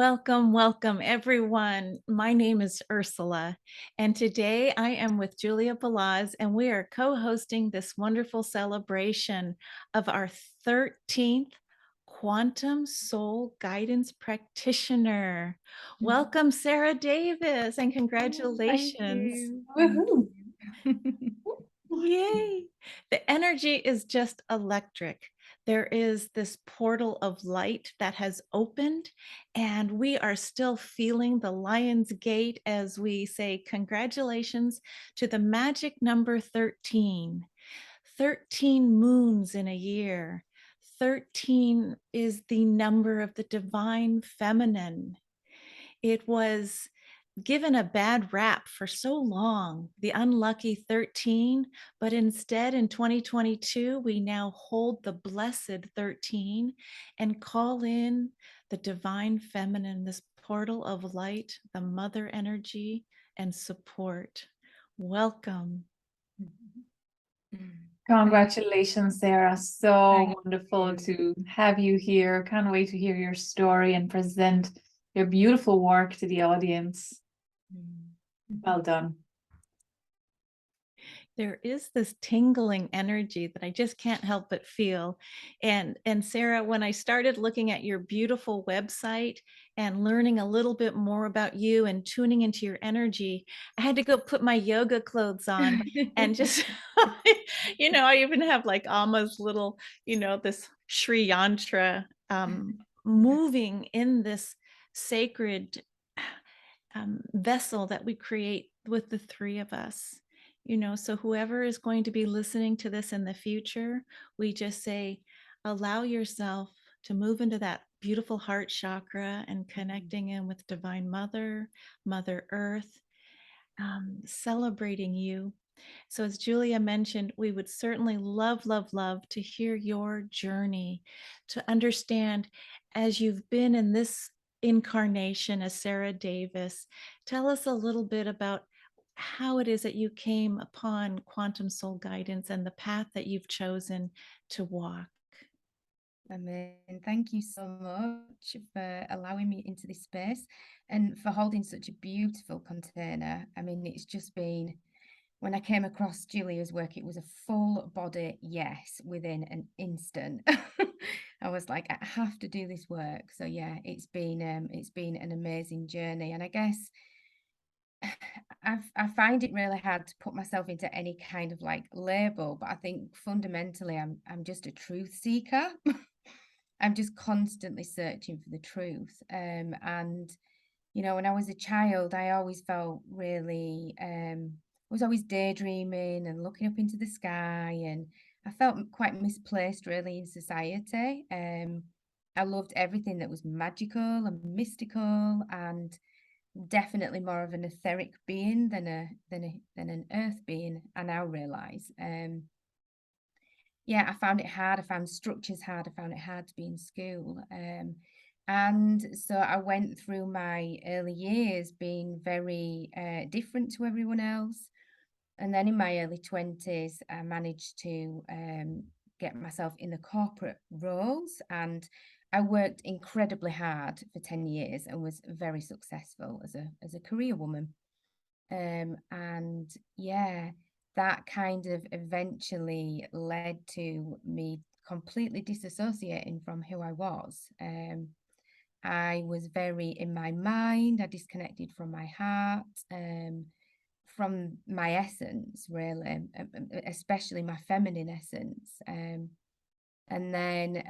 Welcome, welcome, everyone. My name is Ursula, and today I am with Julia Balaz, and we are co hosting this wonderful celebration of our 13th Quantum Soul Guidance Practitioner. Welcome, Sarah Davis, and Thank congratulations. you. Thank you. Yay! The energy is just electric. There is this portal of light that has opened, and we are still feeling the lion's gate as we say congratulations to the magic number 13. 13 moons in a year. 13 is the number of the divine feminine. It was given a bad rap for so long, the unlucky 13, but instead in 2022, we now hold the blessed 13 and call in the divine feminine, this portal of light, the mother energy and support. Welcome. Congratulations, Sarah. So Thank wonderful you. to have you here. Can't wait to hear your story and present your beautiful work to the audience. Well done. There is this tingling energy that I just can't help but feel. And Sarah, when I started looking at your beautiful website and learning a little bit more about you and tuning into your energy, I had to go put my yoga clothes on and just, I even have like Alma's little, this Sri Yantra moving in this sacred vessel that we create with the three of us. So whoever is going to be listening to this in the future, we just say, allow yourself to move into that beautiful heart chakra and connecting in with Divine Mother, Mother Earth, celebrating you. So, as Julia mentioned, we would certainly love, love, love to hear your journey, to understand as you've been in this incarnation as Sarah Davis. Tell us a little bit about how it is that you came upon quantum soul guidance and the path that you've chosen to walk. Thank you so much for allowing me into this space and for holding such a beautiful container. It's just been, when I came across Julia's work, it was a full body yes within an instant. I was like, I have to do this work. So yeah, it's been an amazing journey. And I guess I find it really hard to put myself into any kind of like label, but I think fundamentally I'm just a truth seeker. I'm just constantly searching for the truth. And when I was a child, I always felt really I was always daydreaming and looking up into the sky, and I felt quite misplaced really in society. I loved everything that was magical and mystical, and definitely more of an etheric being than an earth being. I now realize. Yeah, I found it hard. I found structures hard. I found it hard to be in school. And so I went through my early years being very different to everyone else. And then in my early 20s, I managed to get myself in the corporate roles, and I worked incredibly hard for 10 years and was very successful as a career woman. And yeah, that kind of eventually led to me completely disassociating from who I was. I was very in my mind, I disconnected from my heart, from my essence, really, especially my feminine essence. And then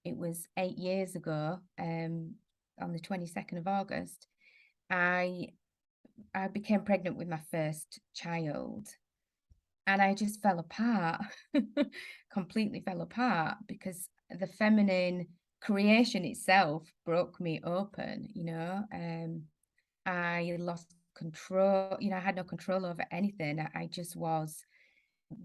it was 8 years ago, on the 22nd of August, I became pregnant with my first child, and I just fell apart, completely fell apart, because the feminine creation itself broke me open. I lost control. I had no control over anything. I just was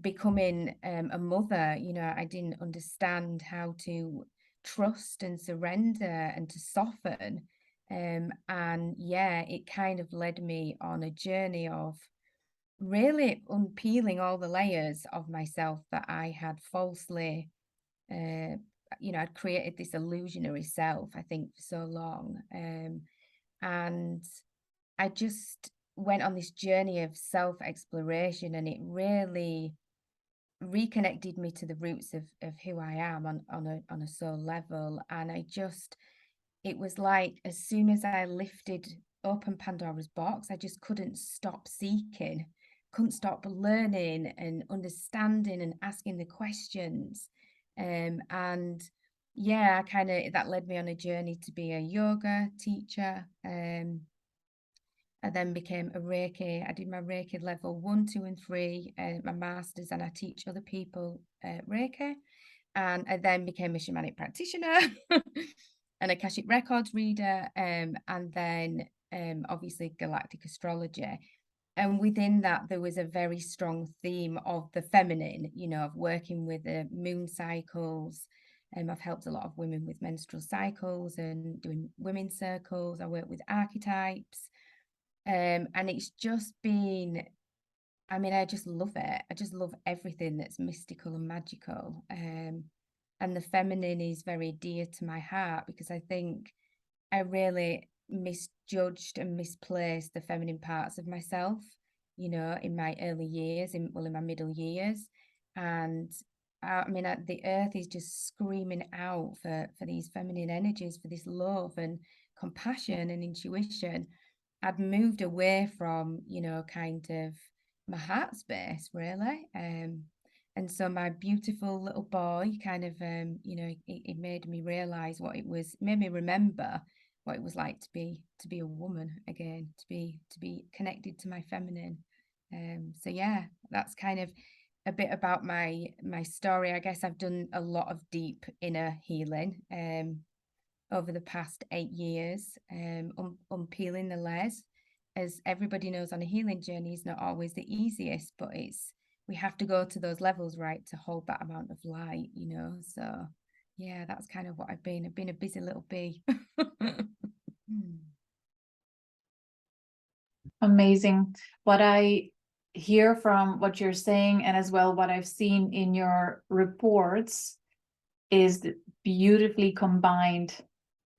becoming a mother. I didn't understand how to trust and surrender and to soften. And yeah, it kind of led me on a journey of really unpeeling all the layers of myself that I had falsely, I'd created this illusionary self, I think, for so long. And I just went on this journey of self-exploration, and it really reconnected me to the roots of who I am on a soul level. And it was like, as soon as I lifted open Pandora's box, I just couldn't stop seeking, couldn't stop learning and understanding and asking the questions. And yeah, that led me on a journey to be a yoga teacher. I then became a Reiki. I did my Reiki level 1, 2, and 3, my masters, and I teach other people Reiki. And I then became a shamanic practitioner, an Akashic Records reader, and then obviously Galactic Astrology. And within that, there was a very strong theme of the feminine, of working with the moon cycles. I've helped a lot of women with menstrual cycles and doing women's circles. I work with archetypes. And it's just been, I just love it. I just love everything that's mystical and magical. And the feminine is very dear to my heart, because I think I really misjudged and misplaced the feminine parts of myself, in my early years, in my middle years. And the earth is just screaming out for these feminine energies, for this love and compassion and intuition. I'd moved away from, kind of my heart space, really. And so my beautiful little boy kind of, it made me realize made me remember what it was like to be a woman again, to be connected to my feminine. So yeah, that's kind of a bit about my story. I guess I've done a lot of deep inner healing over the past 8 years, unpeeling the layers. As everybody knows, on a healing journey is not always the easiest, but we have to go to those levels, right, to hold that amount of light, So yeah, that's kind of what I've been a busy little bee. Amazing. What I hear from what you're saying, and as well what I've seen in your reports, is the beautifully combined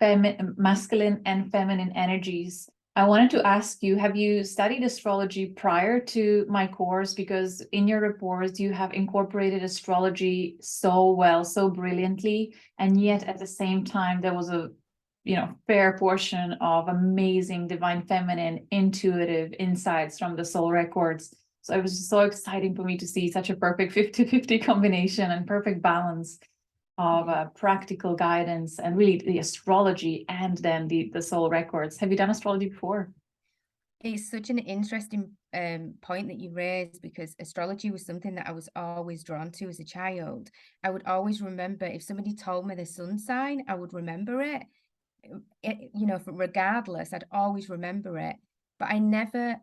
masculine and feminine energies. I wanted to ask you, have you studied astrology prior to my course? Because in your reports, you have incorporated astrology so well, so brilliantly. And yet at the same time, there was a fair portion of amazing divine feminine intuitive insights from the soul records. So it was just so exciting for me to see such a perfect 50-50 combination and perfect balance of practical guidance and really the astrology and then the soul records. Have you done astrology before? It's such an interesting point that you raised, because astrology was something that I was always drawn to as a child. I would always remember, if somebody told me the sun sign, I would remember it. Regardless, I'd always remember it. But I never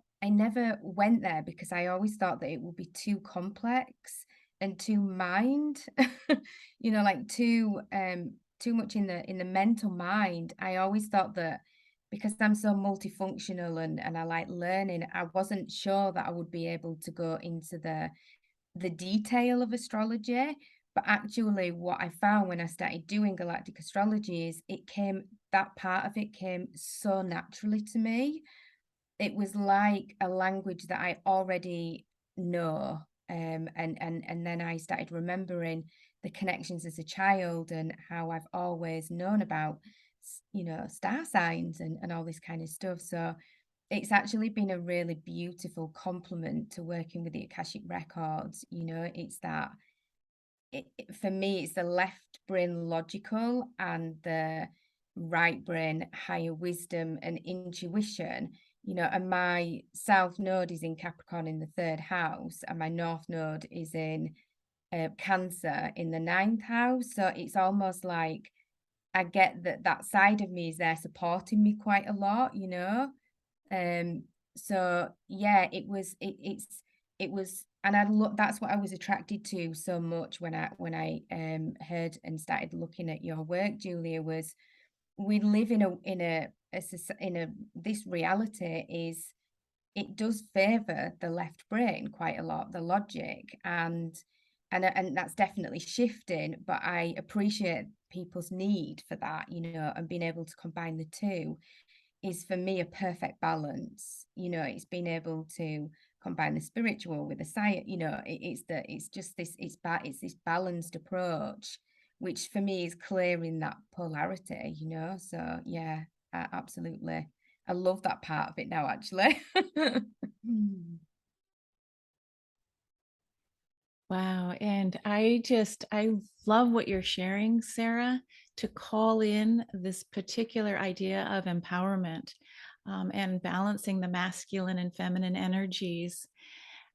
went there, because I always thought that it would be too complex and too mind, like too much in the mental mind. I always thought that, because I'm so multifunctional and I like learning, I wasn't sure that I would be able to go into the detail of astrology. But actually, what I found when I started doing galactic astrology is that part of it came so naturally to me. It was like a language that I already know. And then I started remembering the connections as a child, and how I've always known about, star signs and all this kind of stuff. So it's actually been a really beautiful complement to working with the Akashic Records. It's that, for me, it's the left brain logical and the right brain higher wisdom and intuition. And my south node is in Capricorn in the 3rd house, and my north node is in Cancer in the 9th house. So it's almost like I get that side of me is there supporting me quite a lot. So yeah, it was, and that's what I was attracted to so much when I heard and started looking at your work, Julia. Was we live this reality is, it does favor the left brain quite a lot, the logic, and that's definitely shifting. But I appreciate people's need for that, and being able to combine the two. is for me a perfect balance. You know, it's been able to combine the spiritual with the science. You know, it's just this it's this balanced approach, which for me is clearing that polarity. You know, so yeah, absolutely. I love that part of it now, actually. Mm. Wow. And I love what you're sharing, Sarah, to call in this particular idea of empowerment, and balancing the masculine and feminine energies.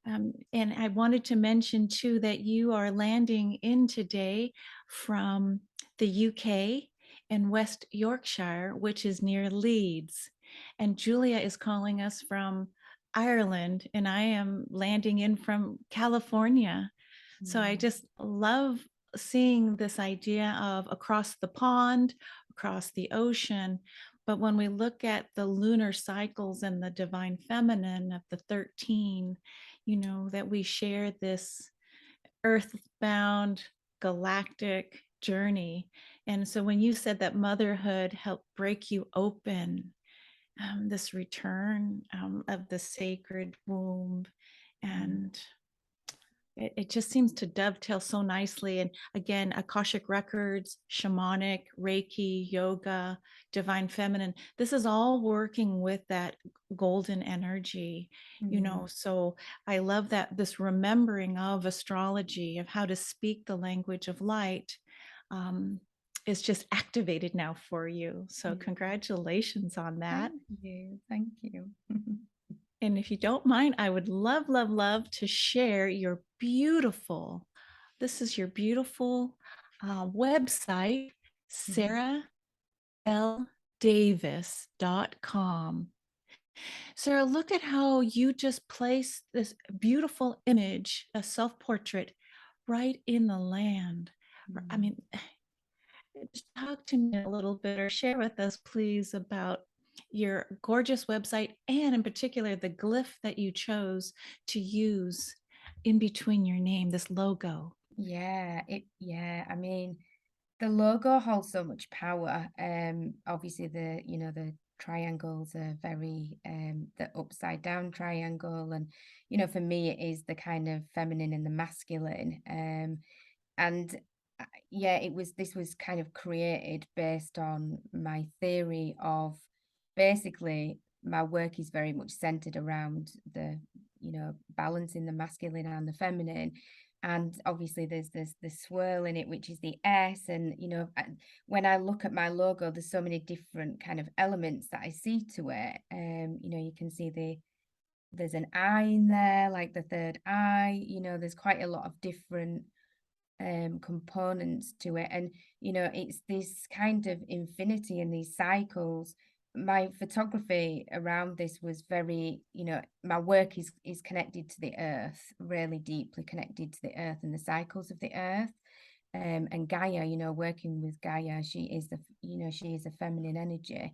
And I wanted to mention too that you are landing in today from the UK in West Yorkshire, which is near Leeds. And Julia is calling us from Ireland, and I am landing in from California. So I just love seeing this idea of across the pond, across the ocean. But when we look at the lunar cycles and the divine feminine of the 13, you know, that we share this earthbound galactic journey. And so when you said that motherhood helped break you open, this return of the sacred womb, and it just seems to dovetail so nicely. And again, Akashic Records, Shamanic, Reiki, yoga, divine feminine, this is all working with that golden energy, you know. So I love that this remembering of astrology, of how to speak the language of light, is just activated now for you. So congratulations on that. Thank you. Thank you. And if you don't mind, I would love, love, love to share your beautiful, this is your beautiful website, saraldavis.com. Sarah, look at how you just placed this beautiful image, a self-portrait, right in the land. I mean, just talk to me a little bit, or share with us, please, about your gorgeous website, and in particular the glyph that you chose to use in between your name, this logo. Yeah, I mean, the logo holds so much power. Obviously the triangles are very the upside down triangle, and for me it is the kind of feminine and the masculine. And yeah, this was kind of created based on my theory of, basically my work is very much centered around the balancing the masculine and the feminine. And obviously there's the swirl in it, which is the S. And when I look at my logo, there's so many different kind of elements that I see to it. You can see there's an eye in there, like the third eye. There's quite a lot of different components to it. And it's this kind of infinity and these cycles. My photography around this was very, my work is connected to the earth, really deeply connected to the earth and the cycles of the earth. And Gaia, working with Gaia, she is a feminine energy.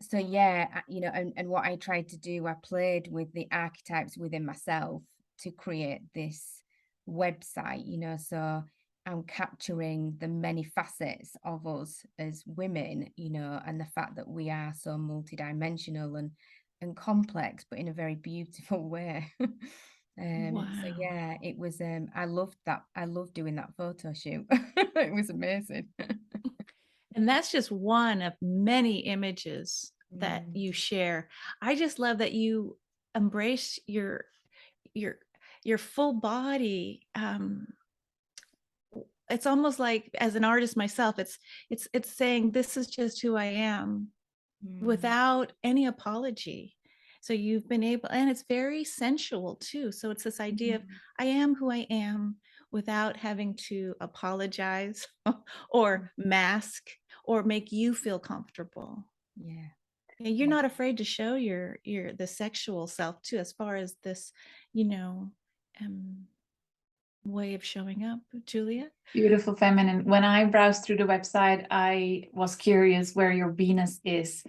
So yeah, and what I tried to do, I played with the archetypes within myself to create this website, so I'm capturing the many facets of us as women, and the fact that we are so multidimensional and complex, but in a very beautiful way. Wow. So yeah, it was I loved that. I loved doing that photo shoot. It was amazing. And that's just one of many images that you share. I just love that you embrace your full body. It's almost like, as an artist myself, it's saying, this is just who I am, without any apology. So you've been able, and it's very sensual too. So it's this idea of, I am who I am without having to apologize or mask or make you feel comfortable. Yeah. And you're not afraid to show the sexual self too, as far as this, way of showing up, Julia. Beautiful feminine. When I browsed through the website, I was curious where your Venus is,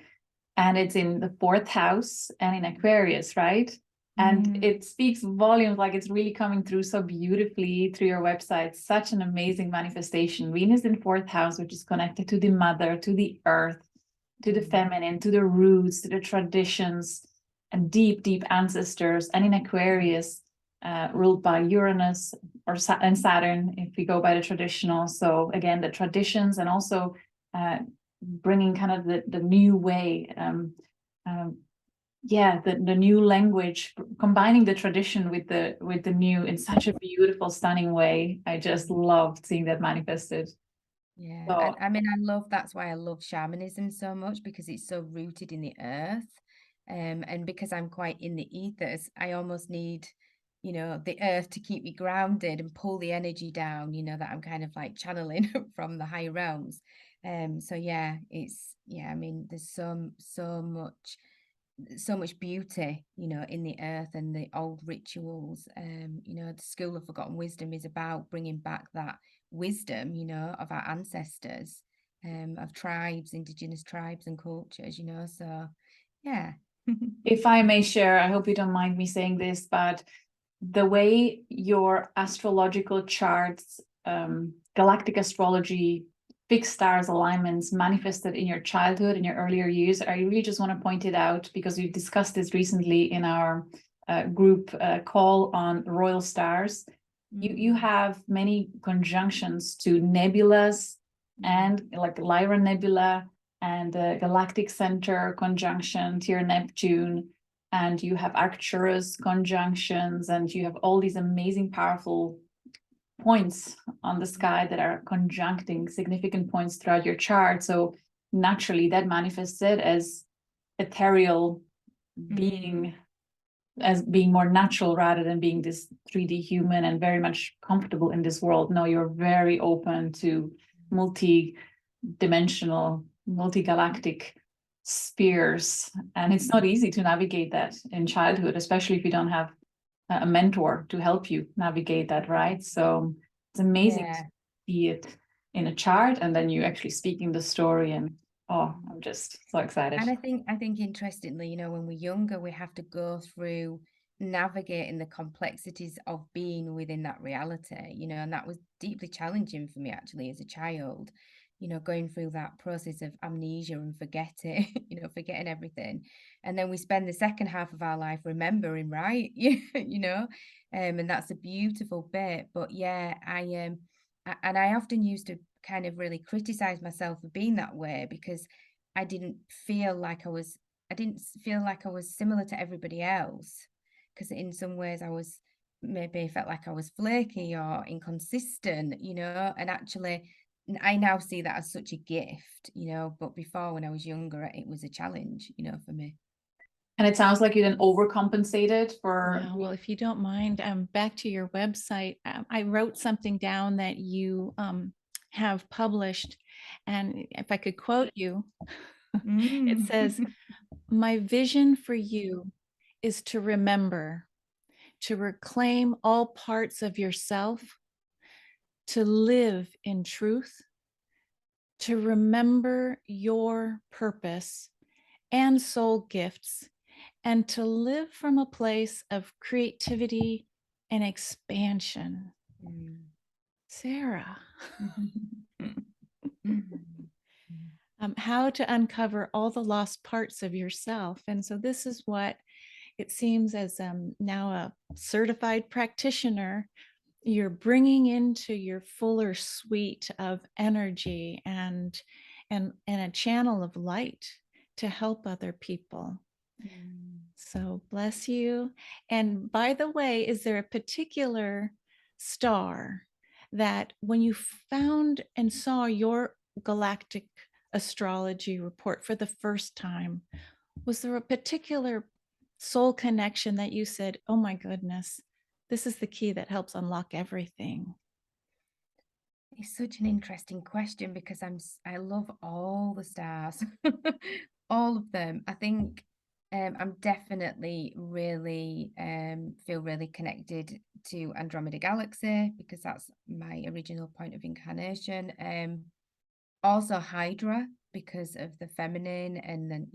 and it's in the 4th house and in Aquarius, right? And it speaks volumes, like it's really coming through so beautifully through your website. Such an amazing manifestation. Venus in 4th house, which is connected to the mother, to the earth, to the feminine, to the roots, to the traditions, and deep, deep ancestors. And in Aquarius, ruled by Uranus and Saturn, if we go by the traditional. So again, the traditions, and also bringing kind of the new way, the new language, combining the tradition with the new in such a beautiful, stunning way. I just loved seeing that manifested. Yeah, So, I mean, that's why I love shamanism so much, because it's so rooted in the earth. And because I'm quite in the ethers, I almost need, the earth to keep me grounded and pull the energy down, that I'm kind of like channeling from the higher realms. So yeah, I mean, there's so much beauty, in the earth and the old rituals. The School of Forgotten Wisdom is about bringing back that wisdom, of our ancestors, of tribes, indigenous tribes and cultures, so yeah. if I may share, I hope you don't mind me saying this, but the way your astrological charts, galactic astrology, fixed stars alignments manifested in your childhood, in your earlier years, I really just want to point it out, because we've discussed this recently in our group call on royal stars. You have many conjunctions to nebulas, and like Lyra Nebula, and the Galactic Center conjunction to your Neptune, and you have Arcturus conjunctions, and you have all these amazing, powerful points on the sky that are conjuncting significant points throughout your chart. So naturally that manifested as ethereal being, as being more natural rather than being this 3D human and very much comfortable in this world. No, you're very open to multi-dimensional, multi-galactic spheres, and it's not easy to navigate that in childhood, especially if you don't have a mentor to help you navigate that, right? So it's amazing to see it in a chart, and then you actually speaking the story, and I'm just so excited. And I think interestingly, when we're younger, we have to go through navigating the complexities of being within that reality, and that was deeply challenging for me actually as a child, going through that process of amnesia and forgetting, forgetting everything. And then we spend the second half of our life remembering, right? And that's a beautiful bit. But yeah, and I often used to kind of really criticize myself for being that way, because I didn't feel like I didn't feel like I was similar to everybody else, because in some ways I was maybe felt like I was flaky or inconsistent, and actually I now see that as such a gift, but before, when I was younger, it was a challenge, for me. And it sounds like you then overcompensated for. Yeah, well, if you don't mind, back to your website, I wrote something down that you have published, and if I could quote you, it says, "My vision for you is to remember, to reclaim all parts of yourself, to live in truth, to remember your purpose and soul gifts, and to live from a place of creativity and expansion." Sarah. How to uncover all the lost parts of yourself. And so this is what it seems, as now a certified practitioner, you're bringing into your fuller suite of energy and a channel of light to help other people. So bless you. And by the way, is there a particular star that when you found and saw your galactic astrology report for the first time, was there a particular soul connection that you said, oh my goodness, this is the key that helps unlock everything? It's such an interesting question, because I love all the stars, all of them. I think I'm definitely really feel really connected to Andromeda Galaxy, because that's my original point of incarnation. Also Hydra, because of the feminine, and then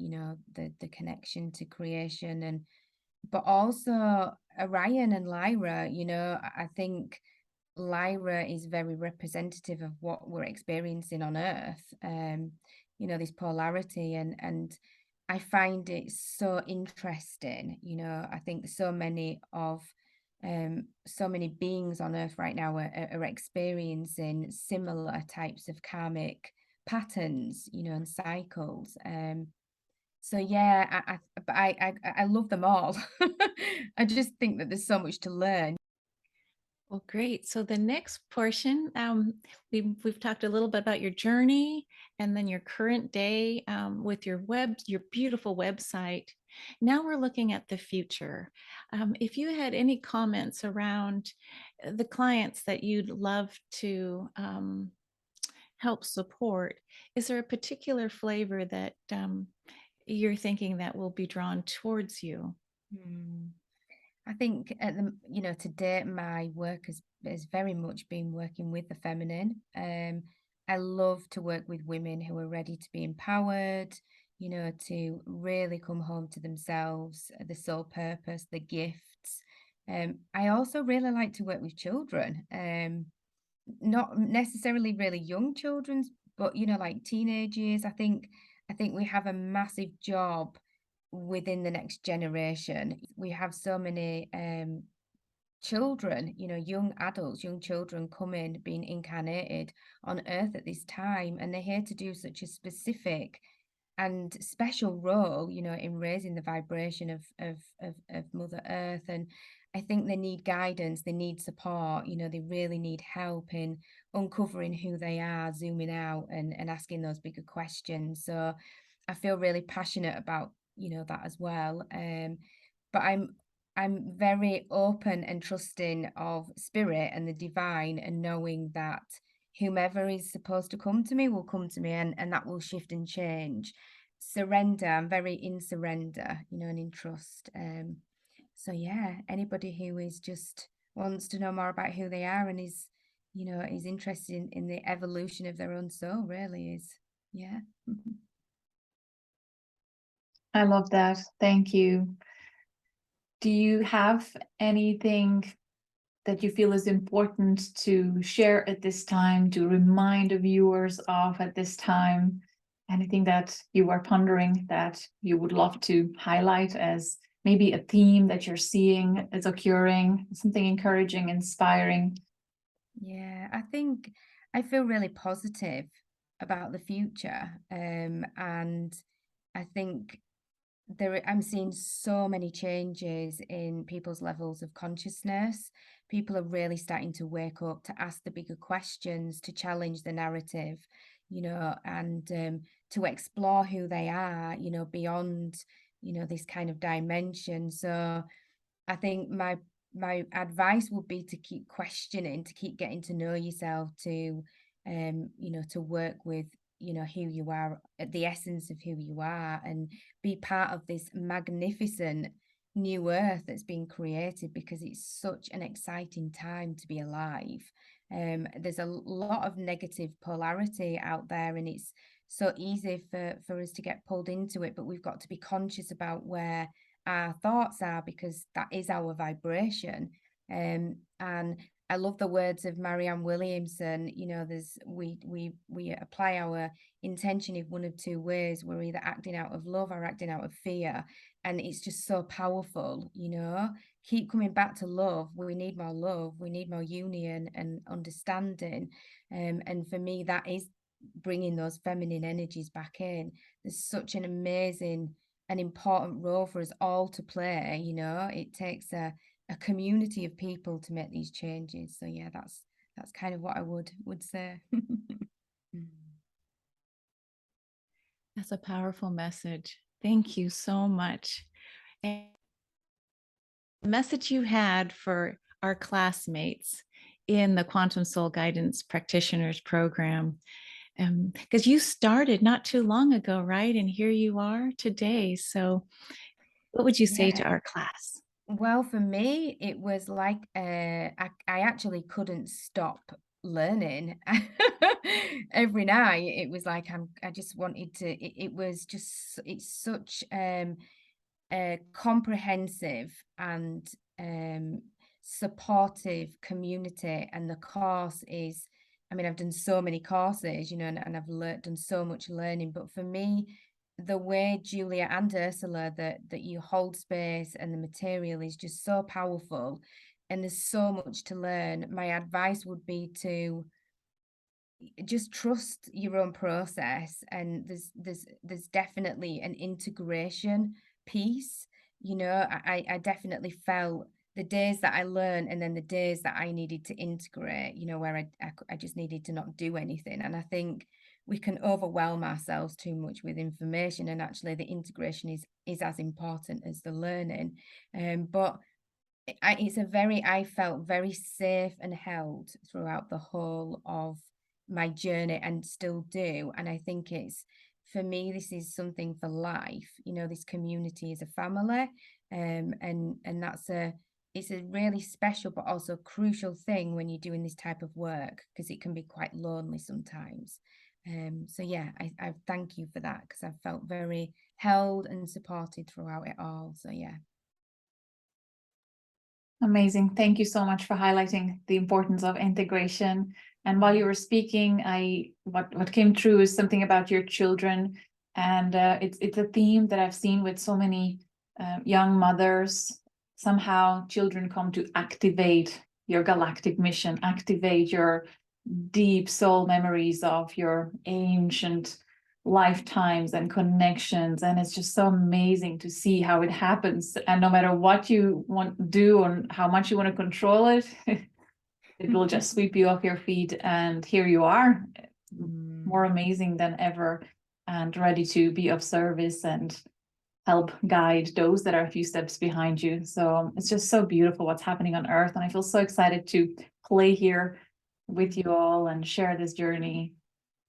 the connection to creation, but also Orion and Lyra. I think Lyra is very representative of what we're experiencing on Earth. this polarity, and I find it so interesting. I think so many beings on earth right now are experiencing similar types of karmic patterns, and cycles. So yeah, I love them all. I just think that there's so much to learn. Well, great. So the next portion, we've talked a little bit about your journey and then your current day with your beautiful website. Now we're looking at the future. If you had any comments around the clients that you'd love to help support, is there a particular flavor that you're thinking that will be drawn towards you? Hmm. I think to date, my work has very much been working with the feminine. I love to work with women who are ready to be empowered, to really come home to themselves, the soul purpose, the gifts. I also really like to work with children, not necessarily really young children, but like teenage years. I think we have a massive job within the next generation. We have so many children, young adults, young children coming, being incarnated on earth at this time, and they're here to do such a specific and special role, in raising the vibration of Mother Earth. And I think they need guidance, they need support, they really need help in uncovering who they are, zooming out and asking those bigger questions. So I feel really passionate about, that as well. But I'm very open and trusting of spirit and the divine, and knowing that whomever is supposed to come to me will come to me, and that will shift and change. Surrender. I'm very in surrender, and in trust. So yeah, anybody who is just wants to know more about who they are and is interested in the evolution of their own soul, really is, yeah. I love that. Thank you. Do you have anything that you feel is important to share at this time, to remind the viewers of at this time? Anything that you are pondering that you would love to highlight as maybe a theme that you're seeing is occurring, something encouraging, inspiring? Yeah, I think I feel really positive about the future. And I think I'm seeing so many changes in people's levels of consciousness. People are really starting to wake up, to ask the bigger questions, to challenge the narrative, and to explore who they are, beyond, this kind of dimension. So I think my advice would be to keep questioning, to keep getting to know yourself, to work with, who you are, the essence of who you are, and be part of this magnificent new earth that's being created, because it's such an exciting time to be alive. There's a lot of negative polarity out there, and it's so easy for us to get pulled into it, but we've got to be conscious about where our thoughts are, because that is our vibration. And I love the words of Marianne Williamson. We apply our intention in one of two ways. We're either acting out of love or acting out of fear, and it's just so powerful. Keep coming back to love. We need more love. We need more union and understanding. And for me, that is bringing those feminine energies back in. There's such an amazing, an important role for us all to play. It takes a community of people to make these changes. So yeah, that's kind of what I would say. That's a powerful message. Thank you so much. And the message you had for our classmates in the Quantum Soul Guidance Practitioners Program, because you started not too long ago, right? And here you are today. So what would you say to Yeah. our class? Well, for me, it was like I actually couldn't stop learning. Every night it was like I just wanted to. It was just, it's such a comprehensive and supportive community, and the course is I mean, I've done so many courses, you know, and I've done so much learning. But for me, the way Julia and Ursula that you hold space and the material is just so powerful, and there's so much to learn. My advice would be to just trust your own process, and there's definitely an integration piece. You know, I definitely felt the days that I learned, and then the days that I needed to integrate, you know, where I just needed to not do anything. And I think we can overwhelm ourselves too much with information, and actually the integration is as important as the learning. But I felt very safe and held throughout the whole of my journey, and still do. And I think it's, for me, this is something for life. You know, this community is a family, and it's a really special but also crucial thing when you're doing this type of work, because it can be quite lonely sometimes. So yeah, I thank you for that, because I felt very held and supported throughout it all. So yeah. Amazing. Thank you so much for highlighting the importance of integration. And while you were speaking, what came through is something about your children, and it's a theme that I've seen with so many young mothers. Somehow, children come to activate your galactic mission, activate your deep soul memories of your ancient lifetimes and connections, and it's just so amazing to see how it happens. And no matter what you want to do and how much you want to control it, it will just sweep you off your feet, and here you are, more amazing than ever, and ready to be of service and help guide those that are a few steps behind you. So it's just so beautiful what's happening on Earth, and I feel so excited to play here with you all and share this journey.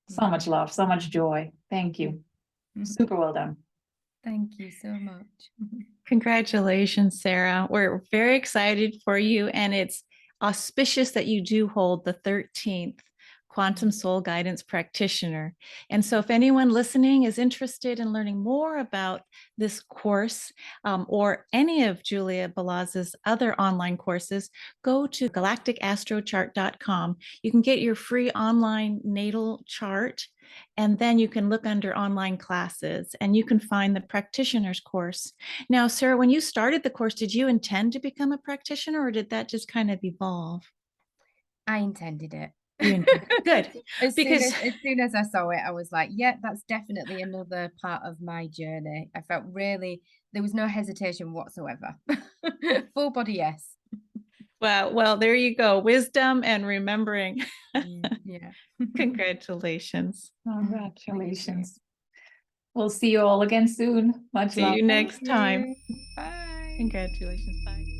So much love, so much joy. Thank you. Super well done. Thank you so much. Congratulations, Sarah. We're very excited for you, and it's auspicious that you do hold the 13th Quantum Soul Guidance Practitioner. And so if anyone listening is interested in learning more about this course, or any of Julia Balaz's other online courses, go to galacticastrochart.com. You can get your free online natal chart, and then you can look under online classes, and you can find the practitioner's course. Now, Sarah, when you started the course, did you intend to become a practitioner, or did that just kind of evolve? I intended it. Good. As Because soon as I saw it, I was like, yeah, that's definitely another part of my journey. I felt really, there was no hesitation whatsoever. Full body yes. wow, well, there you go. Wisdom and remembering. Yeah. Congratulations. Congratulations. We'll see you all again soon. Much See love. you next time. Bye. Congratulations. Bye.